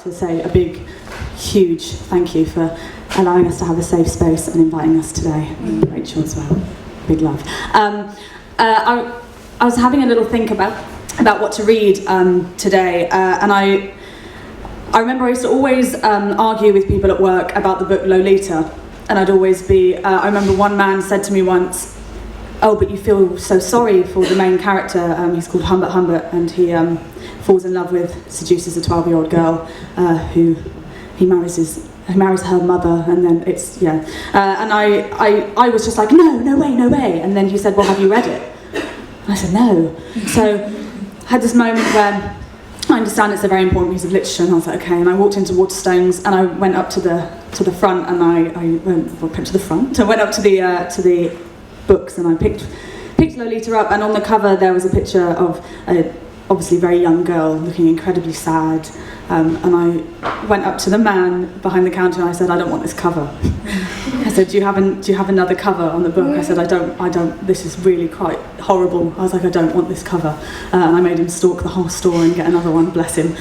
to say a big, huge thank you for allowing us to have a safe space and inviting us today. And Rachel as well. Big love. I was having a little think about what to read today, and I remember I used to always argue with people at work about the book Lolita, and I'd always be, I remember one man said to me once, "Oh, but you feel so sorry for the main character, he's called Humbert Humbert, and he falls in love with, seduces a 12-year-old girl who he marries her mother, and then it's, yeah." And I was just like, no way. And then he said, "Well, have you read it?" And I said, "No." So I had this moment where I understand it's a very important piece of literature, and I was like, okay. And I walked into Waterstones, and I went up to the front, and I went to the front. I went up to the books, and I picked Lolita up, and on the cover there was a picture of a obviously very young girl looking incredibly sad, and I went up to the man behind the counter and I said, "I don't want this cover." I said, do you have another cover on the book?" I said, I don't, this is really quite horrible. I was like, "I don't want this cover." And I made him stalk the whole store and get another one, bless him.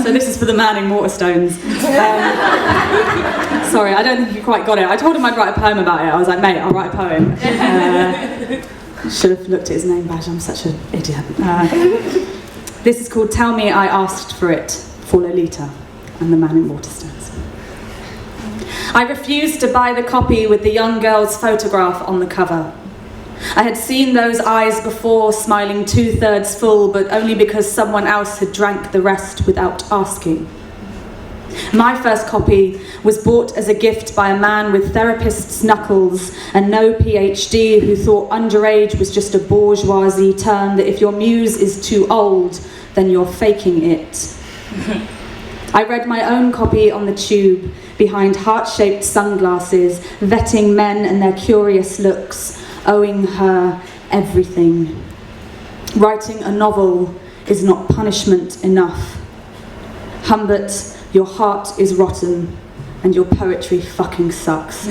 So this is for the man in Waterstones. Sorry, I don't think you quite got it. I told him I'd write a poem about it. I was like, "Mate, I'll write a poem." Should have looked at his name badge, I'm such an idiot. This is called "Tell Me I Asked for It," for Lolita and the man in Waterstones. I refused to buy the copy with the young girl's photograph on the cover. I had seen those eyes before, smiling 2/3 full, but only because someone else had drank the rest without asking. My first copy was bought as a gift by a man with therapist's knuckles and no PhD, who thought underage was just a bourgeoisie term that if your muse is too old, then you're faking it. I read my own copy on the tube, behind heart-shaped sunglasses, vetting men and their curious looks, owing her everything. Writing a novel is not punishment enough. Humbert, your heart is rotten, and your poetry fucking sucks.